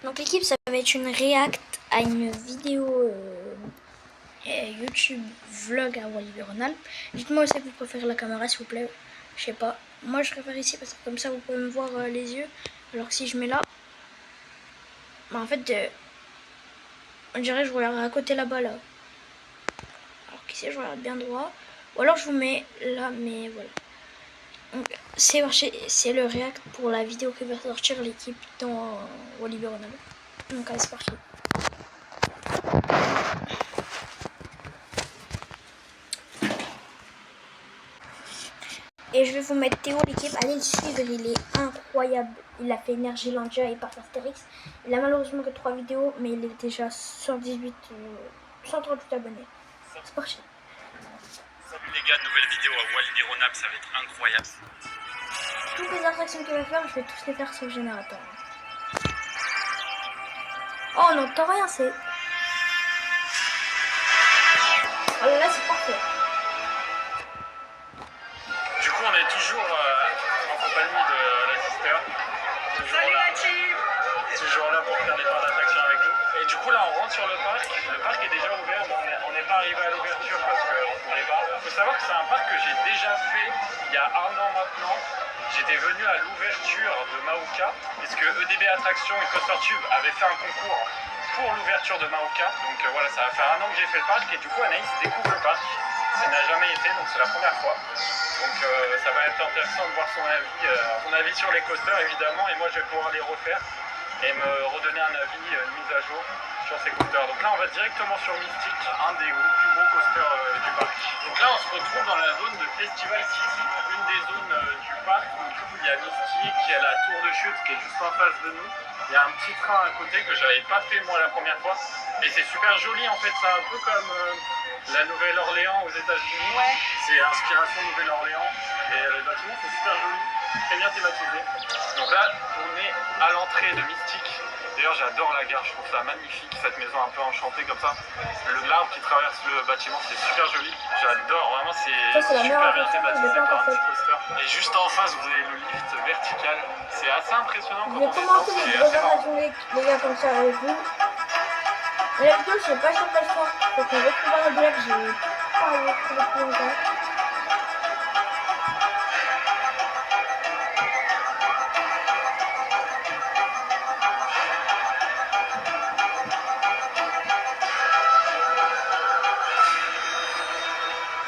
Donc l'équipe, ça va être une react à une vidéo YouTube vlog à Wallis-et-Rhône-Alpes. Dites-moi si vous préférez la caméra, s'il vous plaît. Je sais pas. Moi, je préfère ici parce que comme ça, vous pouvez me voir les yeux. Alors que si je mets là, bah, en fait, on dirait que je regarde à côté là-bas, là. Alors qu'ici, je regarde bien droit. Ou alors, je vous mets là, mais voilà. Donc, c'est le react pour la vidéo qui va sortir l'équipe dans Wallis-et-Rhône-Alpes. Donc, allez, c'est parti. Et je vais vous mettre Théo, l'équipe. Allez le suivre, il est incroyable. Il a fait Energylandia et Parc Astérix. Il a malheureusement que 3 vidéos, mais il est déjà 138 abonnés. C'est parti. Salut les gars, nouvelle vidéo à Wallis-et-Rhône-Alpes, ça va être incroyable. Toutes les attractions qu'il va faire, je vais tous les faire sur le générateur. Oh, on n'entend rien, c'est... Oh là là, c'est parfait. Du coup, on est toujours en compagnie de la sister. Salut la team! Toujours là pour faire des parcs d'attraction avec nous. Et du coup, là, on rentre sur le parc. Le parc est déjà ouvert, mais on n'est pas arrivé à l'ouverture parce qu'on ne voulait pas. Il faut savoir que c'est un parc que j'ai déjà fait il y a 1 an maintenant. J'étais venu à l'ouverture de Maouka, puisque EDB Attraction et Coaster Tube avaient fait un concours pour l'ouverture de Maouka. Donc voilà, ça va faire 1 an que j'ai fait le parc et du coup Anaïs découvre le parc. Ça n'a jamais été, donc c'est la première fois. Donc ça va être intéressant de voir son avis sur les coasters évidemment, et moi je vais pouvoir les refaire et me redonner un avis, une mise à jour sur ces coasters. Donc là on va directement sur Mystic, un des plus gros coasters du parc. Donc là on se retrouve dans la zone de Festival City, une des zones du parc où du coup il y a Mystic, il y a la tour de chute qui est juste en face de nous. Il y a un petit train à côté que j'avais pas fait moi la première fois. Et c'est super joli en fait, c'est un peu comme la Nouvelle-Orléans aux États-Unis. Ouais. C'est inspiration Nouvelle-Orléans. Et le bâtiment c'est super joli, très bien thématisé. Donc là on est à l'entrée de Mystic. D'ailleurs j'adore la gare, je trouve ça magnifique, cette maison un peu enchantée comme ça. L'arbre qui traverse le bâtiment c'est super joli. J'adore, vraiment c'est super bien thématisé par un petit coaster. Et juste en face vous avez le lift vertical. C'est assez impressionnant Je quand vais on commencer descend, les c'est grosses assez marrant. attractions, les gars, comme ça avec vous. Mais la vidéo, je sais pas si on peut le faire. Donc on retrouve un blague, j'ai pas retrouvé plus longtemps.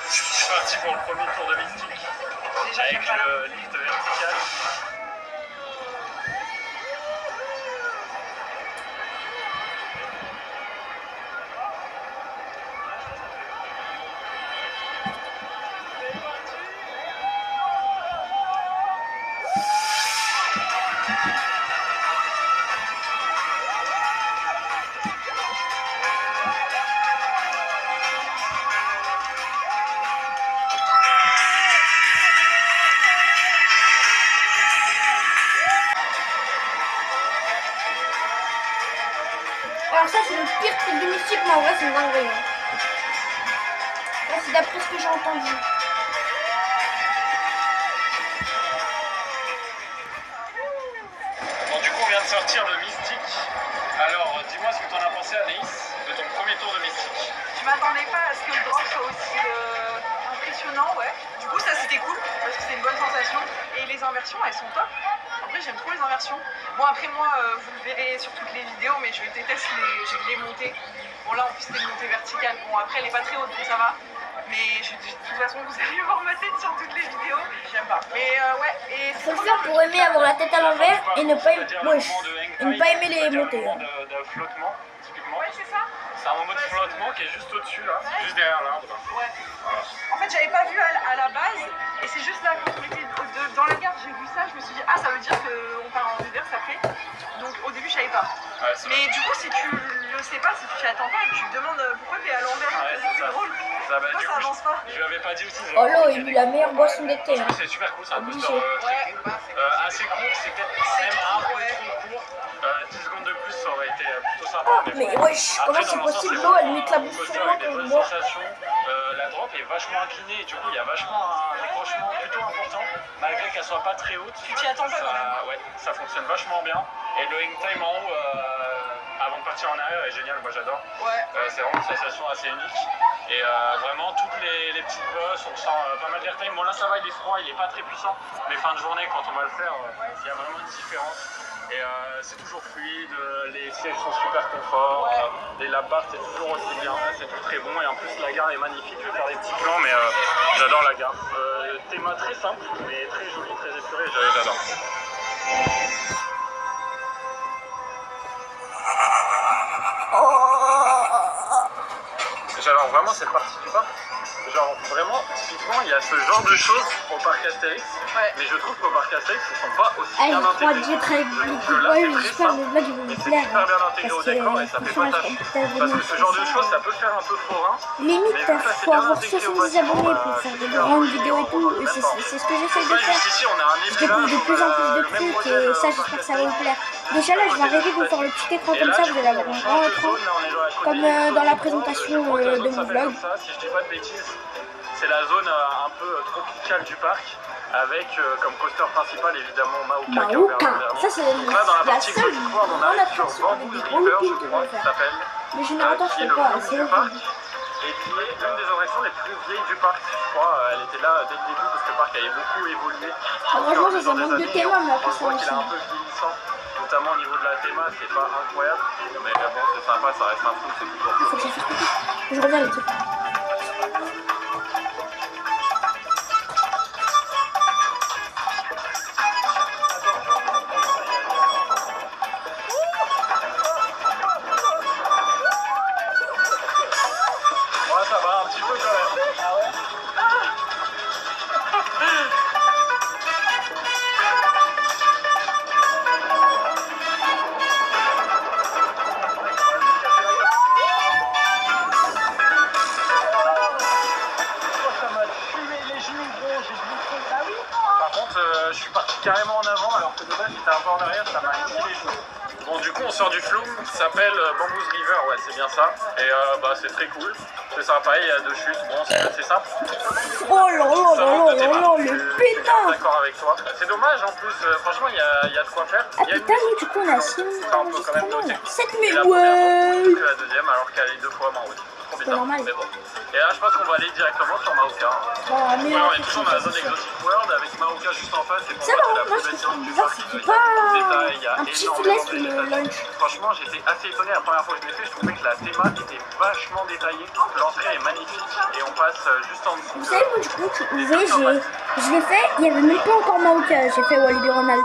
C'est parti pour le premier tour de Mystique. Déjà, Avec j'aime pas le lift vertical. Alors ça, c'est le pire truc de Mystique, mais en vrai, c'est une dinguerie. Hein. Là, c'est d'après ce que j'ai entendu. Bon, du coup, on vient de sortir de Mystique. Alors, dis-moi ce que tu en as pensé, Anaïs, de ton premier tour de Mystique. Je m'attendais pas à ce que le drop soit aussi impressionnant, ouais. Du coup, ça c'était cool parce que c'est une bonne sensation. Et les inversions, elles sont top. En vrai, j'aime trop les inversions. Bon, après, moi, vous le verrez sur toutes les vidéos, mais je déteste les montées. Bon, là, en plus, c'était une montée verticale. Bon, après, elle est pas très haute, donc ça va. Mais de toute façon, vous allez voir ma tête sur toutes les vidéos. J'aime pas. Mais ouais, et Faut le faire pour aimer avoir la tête à l'envers et ne pas, aimer les montées. Un moment de flottement, typiquement. ouais, c'est ça. C'est un moment de flottement qui est juste au-dessus, là, juste derrière l'arbre. Ouais. En fait, j'avais pas vu à la base, et c'est juste là quand on était dans la gare, j'ai vu ça, je me suis dit, ah, ça veut dire qu'on part en reverse après. Donc au début, je savais pas. Ouais, Mais du coup, si tu le sais pas, si tu t'y attends pas, et que tu te demandes pourquoi t'es à l'envers, Ouais, c'est c'est drôle. ça, bah, Pourquoi du ça coup, avance pas? je lui avais pas dit aussi. Oh là, il a la meilleure boisson d'été. Hein. C'est super cool, c'est un coaster Obligé. très Ouais, cool. bah, Assez court, c'est peut-être même un peu trop court. 10 secondes de plus, ça aurait été plutôt sympa. Ah, mais bon. wesh, Après, comment dans c'est l'ensemble, possible? c'est L'eau, elle vraiment met la un bouche sur coaster moi avec des quand je bonnes bois. sensations. La drop est vachement inclinée et du coup, il y a vachement un décrochement plutôt important, malgré qu'elle soit pas très haute. Tu t'y attends pas quand même. Ouais, ça fonctionne vachement bien. Et le hang time en haut, partie en arrière est géniale, moi j'adore. Ouais. C'est vraiment une sensation assez unique. Et vraiment, toutes les petites bosses, on sent pas mal d'airtime. Bon, là ça va, il est froid, il est pas très puissant. Mais fin de journée, quand on va le faire, il y a vraiment une différence. Et c'est toujours fluide, les sièges sont super confort, les lap-bars c'est toujours aussi bien, c'est tout très bon. Et en plus, la gare est magnifique. Je vais faire des petits plans, mais j'adore la gare. Thème très simple, mais très joli, très épuré, j'adore. J'adore vraiment cette partie du parc. Genre vraiment, typiquement, il y a ce genre de choses au parc Astérix, mais je trouve qu'au parc Astérix, ils sont pas aussi bien intégrés. Je trouve que là, c'est très simple, mais c'est super bien intégré au décor et ça fait pas tâche. Parce que ce genre de choses, ça peut faire un peu forain. Limite, il faut avoir 70 abonnés pour faire des grandes vidéos et tout. C'est ce que j'essaie de faire. Ici, on a un Je découvre de plus en plus de trucs et ça, j'espère que ça va vous plaire. Déjà là, je vais arrêter de vous faire le petit écran comme ça, vous allez avoir un grand écran, comme dans la présentation de mon vlog. Si je dis pas de bêtises, c'est la zone un peu tropicale du parc, avec comme coaster principal évidemment Maouka. Ça c'est la seule grande attraction avec des gros loopings que je vais faire. Le générateur, je sais pas, c'est horrible. Et qui est l'une des attractions les plus vieilles du parc. Je crois elle était là dès le début parce que le parc avait beaucoup évolué. Franchement, ça manque de théma, mais après ça aussi. aussi. Il est un peu vieillissant, notamment au niveau de la théma, c'est pas incroyable. Mais bon, c'est sympa, ça reste un film, c'est toujours Il faut que ça fasse pipi. Je reviens avec ça. Ça va un petit peu quand même. Ah ouais. Ça m'a fumé les genoux gros, j'ai bouffé. Ah oui. Par contre, je suis parti carrément en avant alors que de base j'étais un peu en arrière, ça m'a niqué les genoux. Bon, du coup, on sort du flou, ça s'appelle Bamboo's River, ouais, c'est bien ça. Et c'est très cool. C'est sympa, il y a 2 chutes, bon, c'est assez simple. Oh là là là là là, le pétard! D'accord avec toi. C'est dommage en plus, franchement, il y a de quoi faire. Ah putain, nous, du coup, on a 6 minutes d'enregistrement. 7 minutes, ouais! Ouais! La deuxième, alors qu'elle est 2 fois moins, oui. Trop C'est bizarre, normal. mais bon. Et là, je pense qu'on va aller directement sur Maouka. Mais Ouais, on est toujours dans la zone Exotic World avec Maouka juste en face. Et pour ça, moi, par c'est contre, moi, la ce plus que je belle trouve du bizarre, parc. c'est Il qu'il y n'y a a beaucoup de pas détails, il y a un petit énormément filet de sur le détails. lunch. Franchement, j'étais assez étonné la première fois que je l'ai fait. Je trouvais que la théma était vachement détaillée. L'entrée est magnifique et on passe juste en dessous. Vous savez, moi, du coup, vous voyez, je l'ai fait, il n'y avait même pas encore Maouka, j'ai fait Walibi Ronald.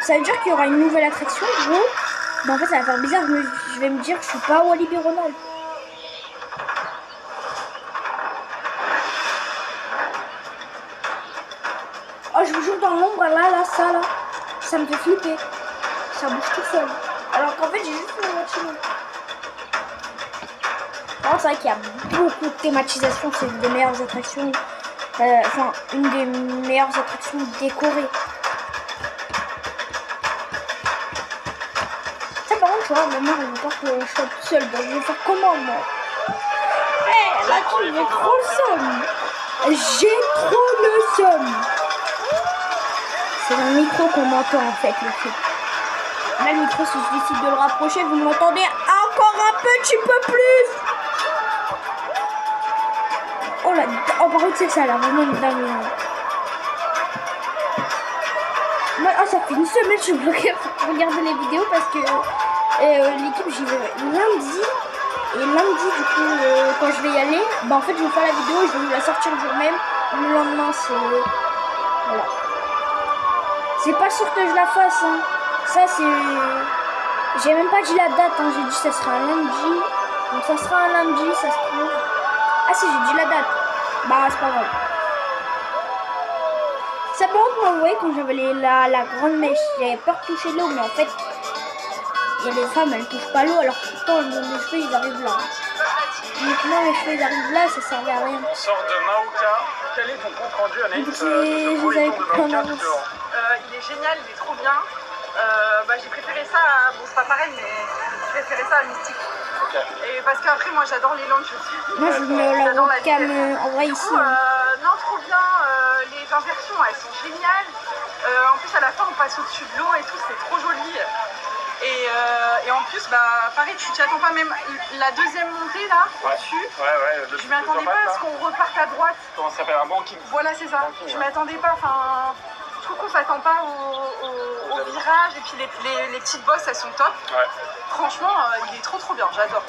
Ça veut dire qu'il y aura une nouvelle attraction, gros. Mais en fait, ça va faire bizarre, je vais me dire que je suis pas Walibi Ronald. Oh, je vous jure, dans l'ombre, là, ça me fait flipper. Ça bouge tout seul. Alors qu'en fait, j'ai juste une voiture. C'est vrai qu'il y a beaucoup de thématisation, c'est une des meilleures attractions, enfin une des meilleures attractions décorées. Ça par contre, tu vois, ma mère elle veut pas que je sois toute seule, donc je vais faire comment moi? Là tu j'ai trop le somme. J'ai trop le somme. C'est dans le micro qu'on m'entend en fait le truc. Là le micro, si je décide de le rapprocher, vous m'entendez encore un petit peu plus. Oh là, oh par contre c'est ça là, vraiment une dingue. Moi, oh, ça fait une semaine que je bloquais pour regarder les vidéos parce que l'équipe j'y vais lundi. Et lundi du coup quand je vais y aller, bah en fait je vais faire la vidéo et je vais vous la sortir le jour même. Le lendemain c'est... Voilà. C'est pas sûr que je la fasse hein. Ça c'est... J'ai même pas dit la date hein, j'ai dit ça sera un lundi. Donc ça sera un lundi, ça se trouve. Ah si, j'ai dit la date. Bah c'est pas grave. Ça par contre moi vous voyez quand j'avais la grande mèche, j'avais peur de toucher l'eau mais en fait il y a des femmes elles touchent pas l'eau alors que pourtant les cheveux ils arrivent là. Uniquement les cheveux ils arrivent là, ça servait à rien. On sort de Maouka. Quel est ton compte rendu Anaïs de ce vous avez premier tour de Maouka tout dehors? Il est génial, il est trop bien. J'ai préféré ça à... Bon c'est pas pareil mais j'ai préféré ça à Mystique. Okay. Et parce qu'après moi j'adore les langues aussi. Moi je me la webcam en vrai ici. Non trop bien, les inversions elles sont géniales. En plus à la fin on passe au-dessus de l'eau et tout, c'est trop joli. Et en plus, bah, pareil, tu t'y attends pas, même la deuxième montée là, au-dessus. Je m'attendais pas à ce qu'on reparte à droite. Comment ça s'appelle, un banking? Voilà, c'est ça. Je m'attendais pas. Enfin, je trouve qu'on s'attend pas au virage. Et puis les petites bosses, elles sont top. Franchement, il est trop bien. J'adore.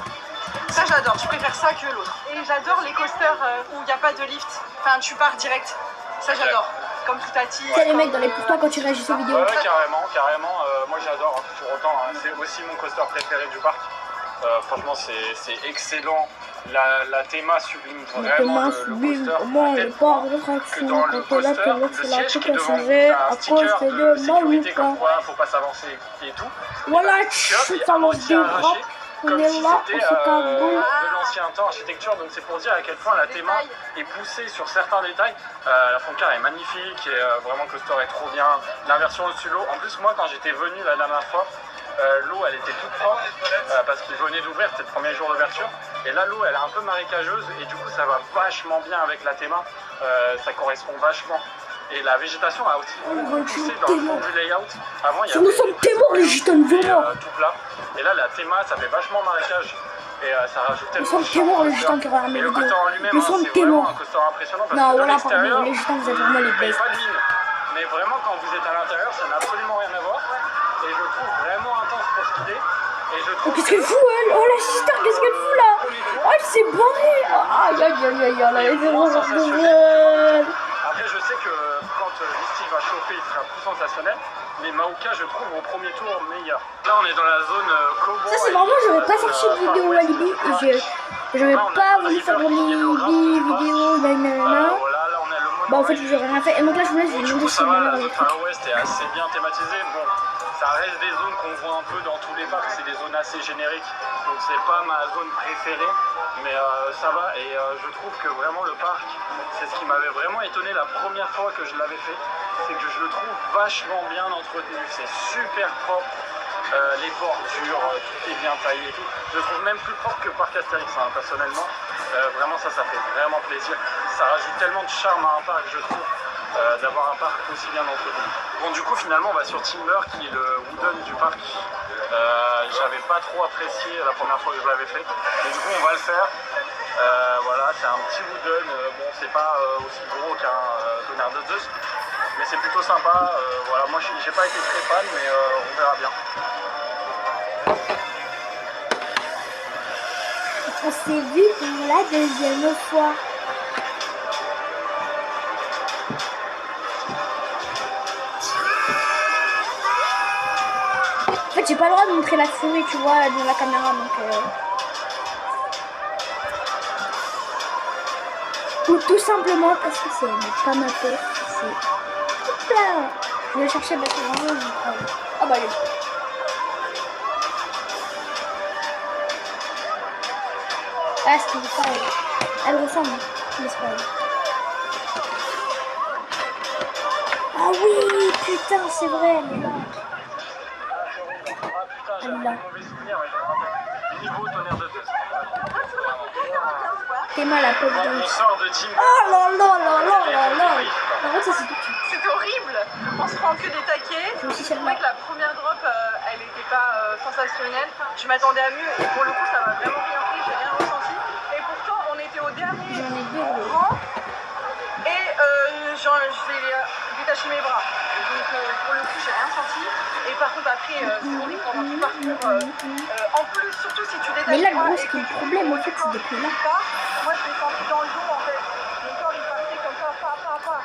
Ça, j'adore. Je préfère ça que l'autre. Et j'adore les coasters où il n'y a pas de lift. Enfin, tu pars direct. Ça, j'adore. Comme tout à ti. C'est les mecs dans les pour toi quand tu réagis aux vidéos. Ouais, carrément. Moi, j'adore. Hein, pour autant, hein, c'est aussi mon coaster préféré du parc. Franchement, c'est excellent. La théma sublime vraiment le coaster. Moi, le port de que dans le coaster, le siège qui est devant vous, t'as un sticker de sécurité comme quoi faut pas s'avancer et tout. Voilà, ça lance des bras. Comme si c'était de l'ancien temps architecture, donc c'est pour dire à quel point la théma est poussée sur certains détails. La Foncar est magnifique et vraiment le coaster est trop bien. L'inversion au-dessus de l'eau. En plus, moi quand j'étais venu la dernière fois, l'eau elle était toute propre parce qu'il venait d'ouvrir, c'était le premier jour d'ouverture. Et là l'eau elle est un peu marécageuse et du coup ça va vachement bien avec la théma. Ça correspond vachement. Et la végétation a aussi beaucoup poussé dans le fond du layout. Avant, il y avait nous sommes témoins, les gitans violents. Tout plat. Et là, la théma, ça fait vachement marécage. Et ça rajoute tellement de charme. Nous sommes témoins, les gitans qui regardent mes vidéos. Et le vidéos. coaster en lui-même, Nous sommes c'est témoins. vraiment un coaster impressionnant. Parce non, que voilà, l'extérieur, les gitans, vous êtes vraiment les best. pas de mine. Mais vraiment, quand vous êtes à l'intérieur, ça n'a absolument rien à voir. Et je le trouve vraiment intense pour ce qu'il est. Et je trouve qu'est-ce qu'elle fout, elle? Oh, la sister, qu'est-ce qu'elle fout là? Oh, elle s'est barrée. Aïe, là, elle est vraiment de Après, je sais que quand l'Isti va chauffer, il sera plus sensationnel. Mais Maoka, je trouve au premier tour meilleur. Là, on est dans la zone Kobo. Ça, c'est vraiment, j'aurais pas cherché de vidéo Walibi. J'aurais pas voulu faire de Walibi vidéo, nanana. Bah, en fait, j'aurais rien fait. Et donc là, je vous laisse, je vais demander si la zone Far West est assez bien thématisée. Bon, ça reste des zones qu'on voit un peu dans tous les parcs. C'est des zones assez génériques. Donc, c'est pas ma zone préférée. Mais ça va. Et je trouve que vraiment, le parc, c'est ce qui m'avait vraiment étonné la première fois que je l'avais fait. C'est que je le trouve vachement bien entretenu, c'est super propre, les bordures, tout est bien taillé et tout. Je le trouve même plus propre que le parc Astérix, hein, personnellement. Vraiment ça fait vraiment plaisir. Ça rajoute tellement de charme à un parc, je trouve, d'avoir un parc aussi bien entretenu. Bon, du coup finalement on va sur Timber qui est le wooden du parc. J'avais pas trop apprécié la première fois que je l'avais fait, mais du coup on va le faire. Voilà, c'est un petit wooden, bon c'est pas aussi gros qu'un tonnerre de Zeus. Mais c'est plutôt sympa, voilà, moi j'ai pas été très fan, mais on verra bien. On s'est vu pour la deuxième fois. En fait, j'ai pas le droit de montrer la souris, tu vois, dans la caméra, donc... Ou tout simplement parce que c'est pas ma faute, c'est... Je vais chercher parce que vraiment ah bah allez. Ah c'est pas elle ressemble, mais c'est pas elle. Ah oui putain c'est vrai elle est là. Elle est là. Niveau tonnerre de Zeus. T'es mal à peine on sort de Timber. Oh là. En fait ça c'est tout petit. C'était horrible. On se prend que des taquets. Je trouvais que la première drop, elle n'était pas sensationnelle. Je m'attendais à mieux et pour le coup, ça m'a vraiment rien pris. J'ai rien ressenti. Et pourtant, on était au dernier rang et j'ai détaché mes bras. Donc pour le coup, j'ai rien senti. Et par contre, après, c'est horrible pendant tout le parcours. En plus, surtout si tu détaches. Mais là, le gros, ce qui est le problème, en fait, c'est depuis là. Moi, je l'ai senti dans le dos, en fait. Mon corps, il partait comme ça, pa.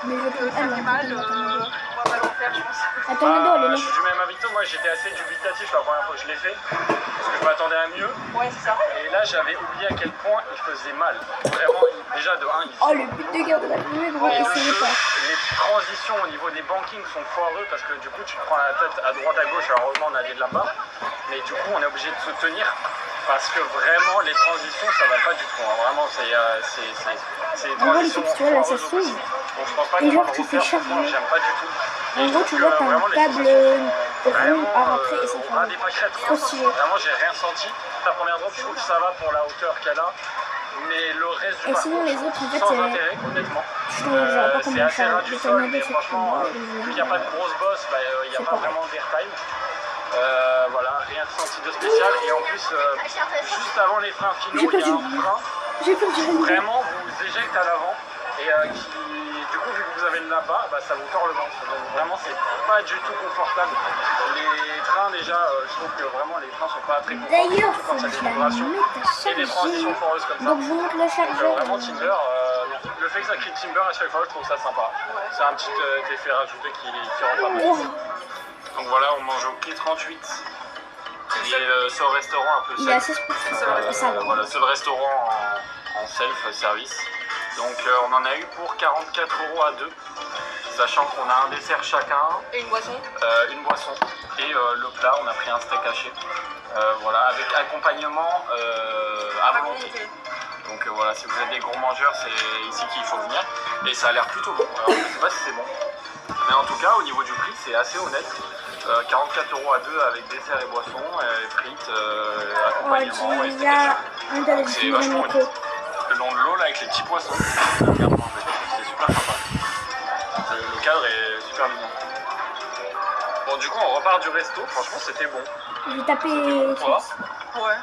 Mais je peux ça fait mal, on va pas l'en faire, je pense. Attends, Nando, elle est là. Je suis même avec toi, moi j'étais assez dubitatif la première fois que je l'ai fait, parce que je m'attendais à mieux. Ouais, c'est ça. Et là, j'avais oublié à quel point il faisait mal. Vraiment, déjà de 1, il oh, le but de guerre de la première, gros, essayez pas. Les transitions au niveau des bankings sont foireux, parce que du coup, tu te prends la tête à droite, à gauche, alors heureusement, on a des de là-bas. Mais du coup, on est obligé de se tenir. Parce que vraiment, les transitions, ça va pas du tout. Hein. Vraiment, c'est des transitions foireuses au possible. Donc, je pense pas qu'on va le refaire. Franchement, j'aime pas du tout. En gros, tu vois, t'as un câble rond à rentrer et ça fait des pâquerettes. trop stylé. Vraiment, j'ai rien senti. La première drop, je trouve que ça va pour la hauteur qu'elle a. Mais le reste du et parcours, sinon, les autres, en fait, sans intérêt, honnêtement. C'est assez ras du sol, mais franchement, vu qu'il n'y a pas de grosse boss, il n'y a pas vraiment d'airtime. Voilà, rien ressenti de spécial. Et en plus, juste avant les freins finaux, il y a un frein qui vraiment vous éjecte à l'avant et qui, du coup, vu que vous avez le là-bas, bah, ça vous tord le ventre. Donc vraiment, c'est pas du tout confortable. Les trains, déjà, je trouve que vraiment les freins sont pas très confortables. D'ailleurs, Surtout quand il y a des la vibrations mettre à et des transitions foreuses comme ça. Donc, je vous montre le Donc, chargeur. vraiment, Timber, le fait que ça crie Timber à chaque fois, je trouve ça sympa. C'est un petit effet rajouté qui rend pas mal. Donc voilà, on mange au Quai 38. Qui est le seul restaurant un peu Il est self. assez ça. Voilà, seul restaurant en self-service. Donc on en a eu pour 44 € à deux, sachant qu'on a un dessert chacun. Et une boisson. Une boisson. Et le plat, on a pris un steak haché. Voilà, avec accompagnement à volonté. Donc voilà, si vous êtes des gros mangeurs, c'est ici qu'il faut venir. Et ça a l'air plutôt bon. Alors, je ne sais pas si c'est bon. Mais en tout cas, au niveau du prix, c'est assez honnête. 44 € à deux avec dessert et boisson, frites, accompagnement. Il y a un de c'est vachement honnête. Le long de l'eau, là, avec les petits poissons. C'est super sympa. Le cadre est super mignon. Bon, du coup, on repart du resto. Franchement, c'était bon. Je vais taper. Ouais.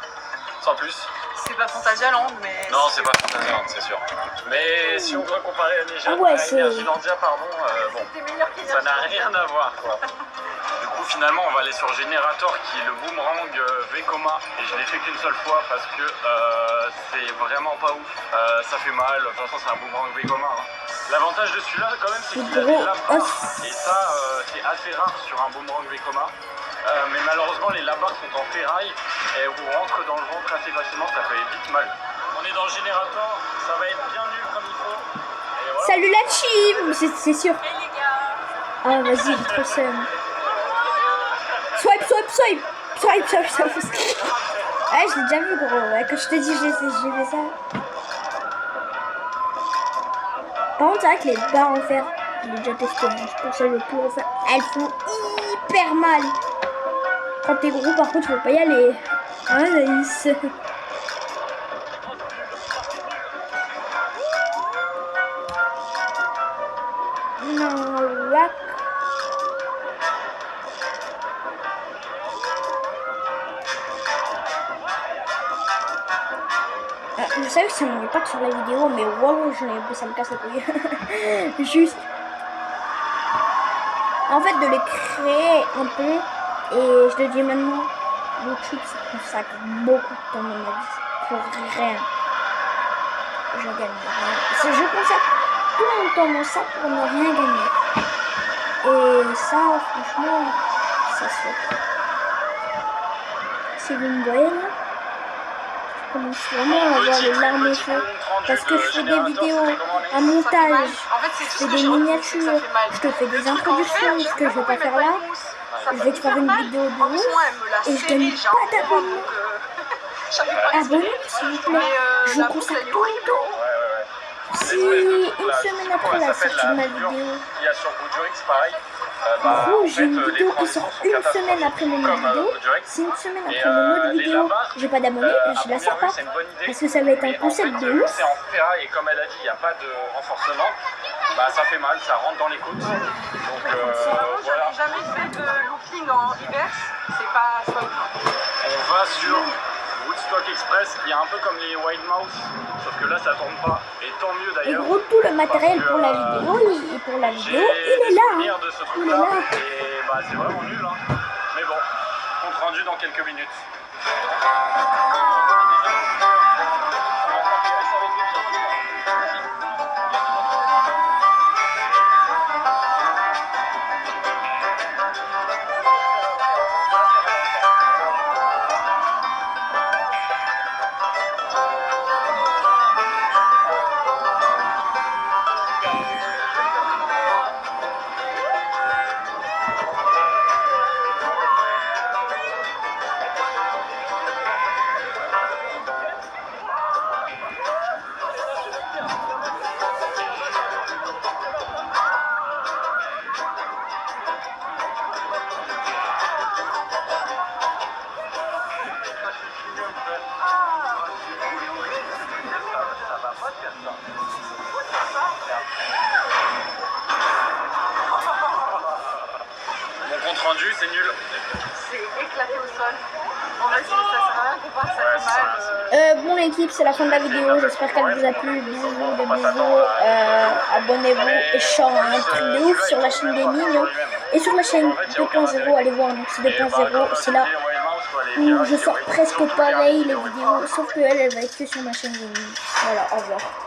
Sans plus. C'est pas Fantasyland, mais. Non, c'est pas Fantasyland, c'est sûr. Mais si on doit comparer à Energylandia, pardon, bon, ça n'a rien à voir, quoi. Du coup, finalement, on va aller sur Generator, qui est le boomerang Vekoma. Et je l'ai fait qu'une seule fois parce que c'est vraiment pas ouf. Ça fait mal. De toute façon, c'est un boomerang Vekoma. Hein. L'avantage de celui-là, quand même, c'est qu'il a des labars. Et ça, c'est assez rare sur un boomerang Vekoma. Mais malheureusement, les labars sont en ferraille et vous rentrent dans le ventre assez facilement. Ça fait vite mal. On est dans le Generator. Ça va être bien nul comme il faut. Et voilà. Salut la team, c'est sûr. Hey les gars. Ah, vas-y, j'ai trop seum. Swipe. Ouais, je l'ai déjà vu, gros. Ouais, quand je te dis, j'ai fait ça. Par contre, c'est vrai que les barres en fer, je l'ai déjà testé. Hein. Je pense que je vais plus refaire. Elles font hyper mal. Quand t'es gros, par contre, faut pas y aller. Ah, nice. Non, là. Je savais que ça m'aurait pas sur la vidéo, mais wow, ça me casse la couille. Juste. En fait, de les créer un peu, et je le dis maintenant, YouTube, ça consacre beaucoup de temps dans ma vie pour rien. Je gagne rien. Je consacre tout mon temps dans ça pour ne rien gagner. Et ça, franchement, ça se fait. Si vous me voyez là, je commence vraiment à avoir les larmes aux yeux. Parce que je fais des vidéos à montage, je fais des miniatures, je te fais des introductions, ce que je vais pas faire là. Je vais te faire une vidéo de ouf et je gagne pas d'abonnement. Abonnez s'il vous plaît, je consacre tout le temps. Si une semaine après la sortie de ma vidéo, il y a sur Goodurix, pareil. Gros, j'ai une vidéo qui sort une semaine après mon autre vidéo. Si une semaine après mon autre vidéo, j'ai pas d'abonnés, je la sors pas. Parce que ça va être un concept de ouf. C'est en ferraille et comme elle a dit, il n'y a pas de renforcement. Bah ça fait mal, ça rentre dans les côtes. Donc voilà. J'avais jamais fait de looping en reverse, c'est pas ça. On va sur Woodstock Express, qui est un peu comme les Wild Mouse, sauf que là ça tourne pas. Et tant mieux Et d'ailleurs. gros, tout le matériel pour la vidéo, il est là. Hein. De ce Il est truc-là, là. et bah c'est vraiment nul. Hein. Mais bon, compte rendu dans quelques minutes. Mon compte rendu, c'est nul. C'est éclater au sol. En vrai, ça sert à rien qu'on passe, ça fait mal. Bon l'équipe, c'est la fin de la vidéo, j'espère qu'elle vous a plu, bisous, des bisous, abonnez-vous, et je sors un truc de ouf sur la chaîne des Mignons, et sur la chaîne 2.0, allez voir, donc c'est 2.0, c'est là où je sors presque pareil les vidéos, sauf qu'elle, elle va être que sur ma chaîne des Mignons. Voilà, au revoir.